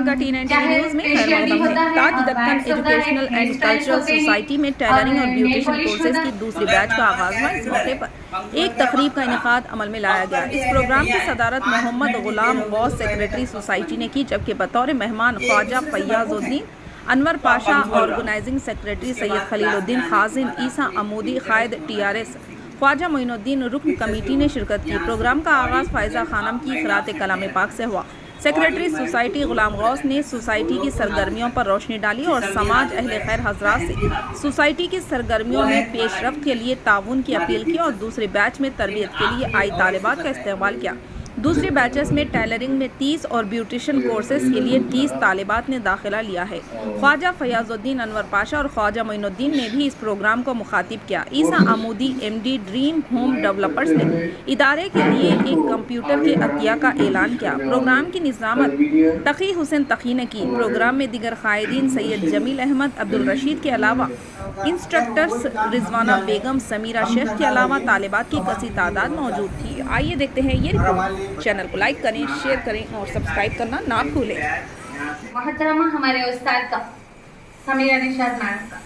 का T90 news में खैर मकदम है। Taj Deccan educational and cultural society में टेलरिंग और ब्यूटिशियन कोर्सेज की दूसरी बैच का आगाज़ हुआ। इस मौके पर एक तकरीब का इनेकाद अमल में लाया गया। इस प्रोग्राम की सदारत मोहम्मद गुलाम गौस सेक्रेटरी सोसाइटी ने की, जबकि बतौर मेहमान ख्वाजा फैयाजुद्दीन अनवर पाशा, ऑर्गेनाइजिंग सेक्रेटरी सैयद खलीलुद्दीन खाजिन, ईसा अमूदी, कायद TRS ख्वाजा मोइनुद्दीन रुकन कमेटी ने शिरकत की। प्रोग्राम का आगाज़ फायजा खानम की क़िरात कलाम पाक से हुआ। सेक्रेटरी सोसाइटी गुलाम गौस ने सोसाइटी की सरगर्मियों पर रोशनी डाली और समाज अहले खैर हजरात से सोसाइटी की सरगर्मियों में पेशरफ्त के लिए ताउन की अपील की और दूसरे बैच में तरबियत के लिए आई तालिबात का इस्तेमाल किया। दूसरी बैचेस में टेलरिंग में 30 और ब्यूटिशियन कोर्सेज के लिए 30 तालिबात ने दाखिला लिया है। ख्वाजा फैयाजुद्दीन अनवर पाशा और ख्वाजा मोइनुद्दीन ने भी इस प्रोग्राम को मुखातिब किया। ईसा अमूदी MD ड्रीम होम डेवलपर्स ने इदारे के लिए एक कंप्यूटर के अतिया का ऐलान किया। प्रोग्राम की निज़ामत तकी हुसैन तकी ने की। प्रोग्राम में दिगर कायदीन सैयद जमील अहमद, अब्दुल रशीद के अलावा इंस्ट्रक्टर्स रिजवाना बेगम, समीरा शेख के अलावा तालिबात की कसी तादाद मौजूद थी। आइए देखते हैं ये रिपोर्ट। चैनल को लाइक करें, शेयर करें और सब्सक्राइब करना ना भूलें। मोहतरमा हमारे उस्ताद का, समीरा निशात मैडम का,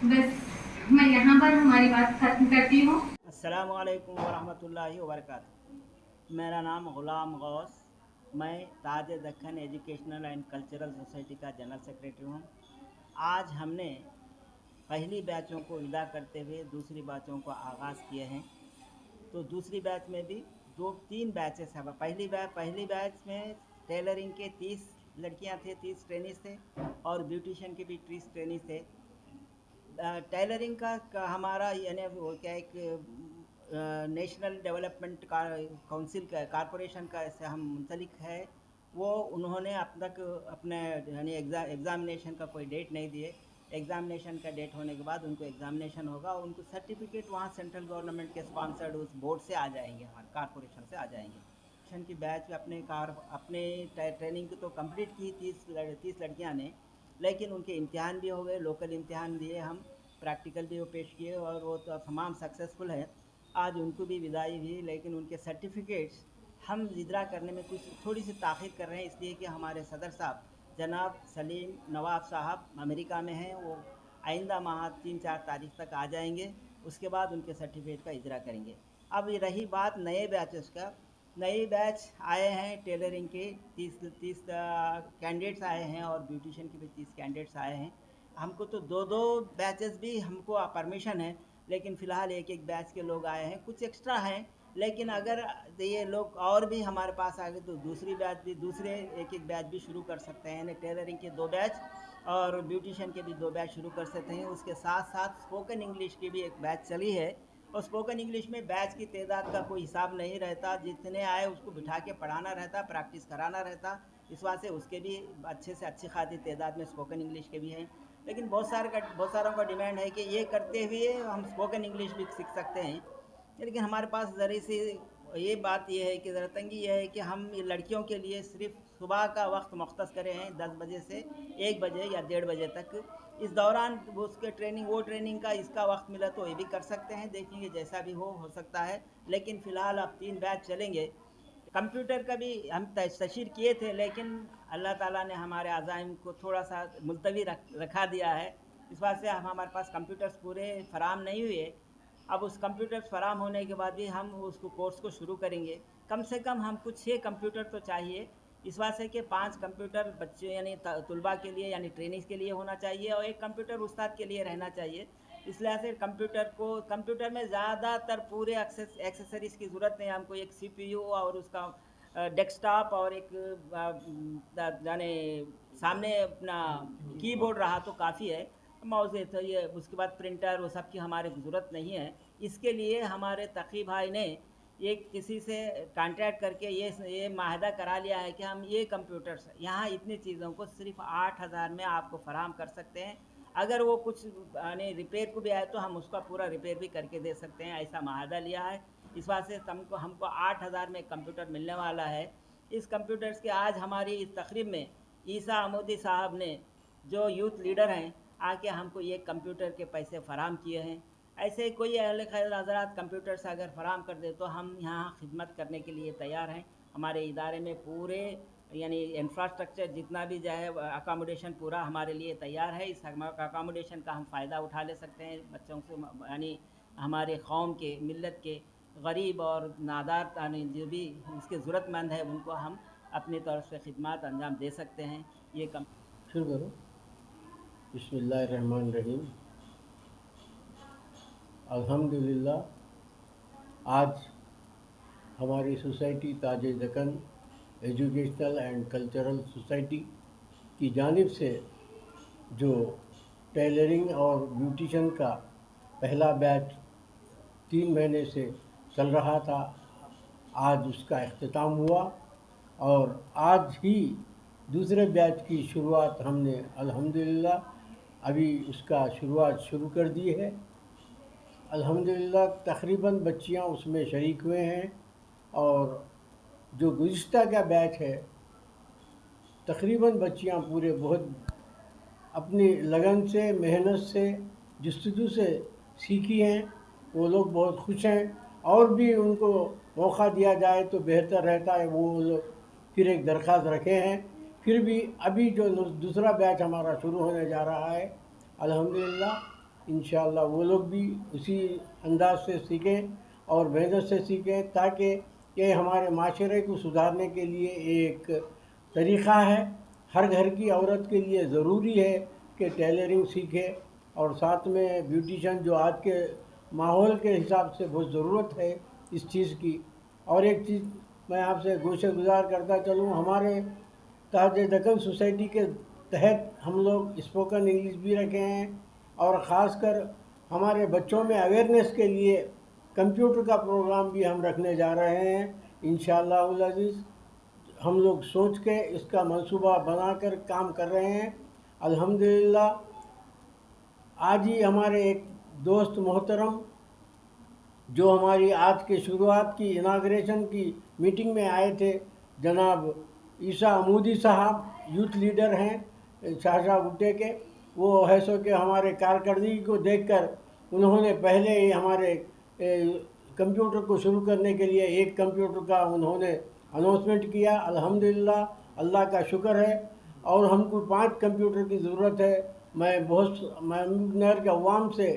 बस मैं यहाँ पर हमारी बात खत्म करती हूँ। अस्सलामु अलैकुम वरहमतुल्लाहि वबरकातुहू। मेरा नाम गुलाम गौस, मैं Taj Deccan educational and cultural society का जनरल सेक्रेटरी हूँ। आज हमने पहली बैचों को विदा करते हुए दूसरी बैचों को आगाज़ किए हैं। तो दूसरी बैच में भी 2-3 बैचेस हैं। पहली बैच में टेलरिंग के 30 लड़कियां थे, 30 ट्रेनिज थे और ब्यूटिशियन के भी 30 ट्रेनिज थे। टेलरिंग का हमारा यानी वो क्या एक नेशनल डेवलपमेंट काउंसिल का कॉरपोरेशन का से हम मुंसलिक है। वो उन्होंने अब तक अपने यानी एग्ज़ामिनेशन का कोई डेट नहीं दिए। एग्ज़ामिनेशन का डेट होने के बाद उनको एग्ज़ामिनेशन होगा, उनको सर्टिफिकेट वहाँ सेंट्रल गवर्नमेंट के स्पॉन्सर्ड उस बोर्ड से आ जाएंगे, हमारे कॉरपोरेशन से आ जाएंगे। की बैच अपने ट्रेनिंग तो कंप्लीट की 30 लड़कियाँ ने, लेकिन उनके इम्तिहान भी हो गए, लोकल इम्तिहान दिए, हम प्रैक्टिकल भी वो पेश किए और वो तो तमाम सक्सेसफुल है। आज उनको भी विदाई हुई, लेकिन उनके सर्टिफिकेट्स हम इजरा करने में कुछ थोड़ी सी ताख़ीर कर रहे हैं, इसलिए कि हमारे सदर साहब जनाब सलीम नवाब साहब अमेरिका में हैं। वो आइंदा माह 3-4 तारीख तक आ जाएंगे, उसके बाद उनके सर्टिफिकेट का इजरा करेंगे। अब रही बात नए बैचेस का, नए बैच आए हैं टेलरिंग के 30 कैंडिडेट्स आए हैं और ब्यूटिशियन के भी 30 कैंडिडेट्स आए हैं। हमको तो 2-2 बैचेस भी हमको परमिशन है, लेकिन फ़िलहाल एक बैच के लोग आए हैं, कुछ एक्स्ट्रा हैं। लेकिन अगर ये लोग और भी हमारे पास आ गए तो दूसरे एक बैच भी शुरू कर सकते हैं। यानी टेलरिंग के 2 बैच और ब्यूटिशियन के भी 2 बैच शुरू कर सकते हैं। उसके साथ साथ स्पोकन इंग्लिश की भी एक बैच चली है और स्पोकन इंग्लिश में बैच की तादाद का कोई हिसाब नहीं रहता, जितने आए उसको बिठा के पढ़ाना रहता, प्रैक्टिस कराना रहता। इस वजह से उसके भी अच्छे से अच्छी खासी तादाद में स्पोकन इंग्लिश के भी हैं। लेकिन बहुत सारों का डिमांड है कि ये करते हुए हम स्पोकन इंग्लिश भी सीख सकते हैं। लेकिन हमारे पास ज़रा सी ये बात ये है कि ज़रा तंगी ये है कि हम लड़कियों के लिए सिर्फ सुबह का वक्त मुख्तस करे हैं 10 बजे से 1 बजे या 1:30 बजे तक। इस दौरान उसके ट्रेनिंग का इसका वक्त मिला तो ये भी कर सकते हैं, देखेंगे जैसा भी हो सकता है। लेकिन फ़िलहाल अब 3 बैच चलेंगे। कंप्यूटर का भी हम तशरीह किए थे, लेकिन अल्लाह ताला ने हमारे अज़ाइम को थोड़ा सा मुलतवी रखा दिया है। इस बात से हमारे पास कंप्यूटर्स पूरे फराम नहीं हुए। अब उस कंप्यूटर फराम होने के बाद भी हम उसको कोर्स को शुरू करेंगे। कम से कम हमको 6 कंप्यूटर तो चाहिए, इस वास्ते कि 5 कंप्यूटर बच्चे यानी तलबा के लिए यानी ट्रेनिंग्स के लिए होना चाहिए और 1 कंप्यूटर उस्ताद के लिए रहना चाहिए। इस लिहाज से कंप्यूटर में ज़्यादातर पूरे एक्सेसरीज़ की ज़रूरत नहीं। हमको एक CPU और उसका डेस्कटॉप और एक यानी सामने अपना कीबोर्ड रहा तो काफ़ी है। माउस है ये, उसके बाद प्रिंटर, वो सब की हमारे ज़रूरत नहीं है। इसके लिए हमारे तकी भाई ने एक किसी से कांटेक्ट करके ये माहदा करा लिया है कि हम ये कंप्यूटर्स यहाँ इतनी चीज़ों को सिर्फ 8,000 में आपको फराहम कर सकते हैं। अगर वो कुछ यानी रिपेयर को भी आए तो हम उसका पूरा रिपेयर भी करके दे सकते हैं, ऐसा माहदा लिया है। इस वास्ते हमको 8,000 में कंप्यूटर मिलने वाला है। इस कंप्यूटर्स के आज हमारी इस तकरीब में ईसा अमूदी साहब ने, जो यूथ लीडर हैं, आके हमको ये कंप्यूटर के पैसे फ़राहम किए हैं। ऐसे कोई अहले खैर हज़रात कंप्यूटर से अगर फ़राहम कर दे तो हम यहाँ खिदमत करने के लिए तैयार हैं। हमारे इदारे में पूरे यानी इंफ्रास्ट्रक्चर जितना भी जो है अकोमोडेशन पूरा हमारे लिए तैयार है। इस अकोमोडेशन का हम फ़ायदा उठा ले सकते हैं बच्चों से, यानी हमारे कौम के मिल्लत के गरीब और नादार यानी जो भी इसके ज़रूरतमंद है उनको हम अपनी तरफ से खिदमत अंजाम दे सकते हैं। ये कम शुरू करो। बिस्मिल्लाहिर्रहमानिर्रहीम। अल्हम्दुलिल्लाह, आज हमारी society Taj Deccan educational and cultural society की जानिब से जो टेलरिंग और ब्यूटिशन का पहला बैच 3 महीने से चल रहा था, आज उसका इख्तिताम हुआ और आज ही दूसरे बैच की शुरुआत हमने अल्हम्दुलिल्लाह अभी उसका शुरुआत शुरू कर दी है। अल्हम्दुलिल्लाह तकरीबन बच्चियां उसमें शरीक हुए हैं और जो गुज़िश्ता का बैच है तकरीबन बच्चियां पूरे बहुत अपनी लगन से, मेहनत से, जस्तजू से सीखी हैं। वो लोग बहुत खुश हैं और भी उनको मौका दिया जाए तो बेहतर रहता है। वो लोग फिर एक दरख्वास्त रखे हैं। फिर भी अभी जो दूसरा बैच हमारा शुरू होने जा रहा है, अल्हम्दुलिल्लाह इंशाअल्लाह वो लोग भी उसी अंदाज से सीखें और मेहनत से सीखें, ताकि ये हमारे माशरे को सुधारने के लिए एक तरीक़ा है। हर घर की औरत के लिए ज़रूरी है कि टेलरिंग सीखे और साथ में ब्यूटिशन, जो आज के माहौल के हिसाब से बहुत ज़रूरत है इस चीज़ की। और एक चीज़ मैं आपसे गोशे गुजार करता चलूँ, हमारे ताज दक्कन सोसाइटी के तहत हम लोग स्पोकन इंग्लिश भी रखे हैं और ख़ासकर हमारे बच्चों में अवेयरनेस के लिए कंप्यूटर का प्रोग्राम भी हम रखने जा रहे हैं। इंशाअल्लाह अज़ीज़ हम लोग सोच के इसका मंसूबा बनाकर काम कर रहे हैं। अल्हम्दुलिल्लाह आज ही हमारे एक दोस्त मोहतरम जो हमारी आज के शुरुआत की इनाग्रेशन की मीटिंग में आए थे, जनाब ईसा अमूदी साहब यूथ लीडर हैं शाहजहाँ गुट्टे के, वो है सो कि हमारे कारकर्दगी को देखकर उन्होंने पहले ही हमारे कंप्यूटर को शुरू करने के लिए एक कंप्यूटर का उन्होंने अनाउंसमेंट किया। अल्हम्दुलिल्लाह अल्लाह का शुक्र है और हमको 5 कंप्यूटर की ज़रूरत है। मैं बहुत नगर के अवाम से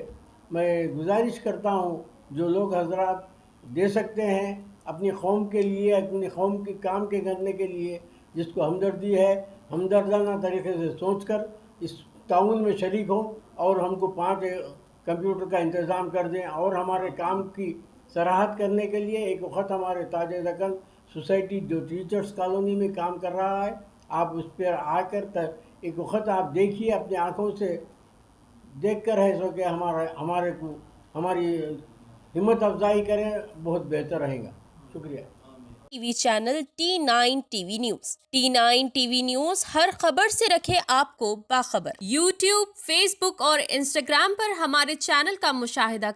मैं गुजारिश करता हूँ, जो लोग हजरात दे सकते हैं अपनी कौम के लिए, अपनी कौम के काम के करने के लिए, जिसको हमदर्दी है, हमदर्दाना तरीके से सोचकर इस ताउन में शरीक हों और हमको 5 कंप्यूटर का इंतज़ाम कर दें। और हमारे काम की सराहत करने के लिए एक वक्त हमारे ताज दक्कन सोसाइटी जो टीचर्स कॉलोनी में काम कर रहा है, आप उस पर आकर एक वक्त आप देखिए, अपनी आँखों से देख कर है सो कि हमारी हिम्मत अफजाई करें, बहुत बेहतर रहेगा। शुक्रिया। TV channel T9 TV news. T9 TV news हर खबर से रखे आपको बाखबर। YouTube, Facebook और Instagram पर हमारे चैनल का मुशाहिदा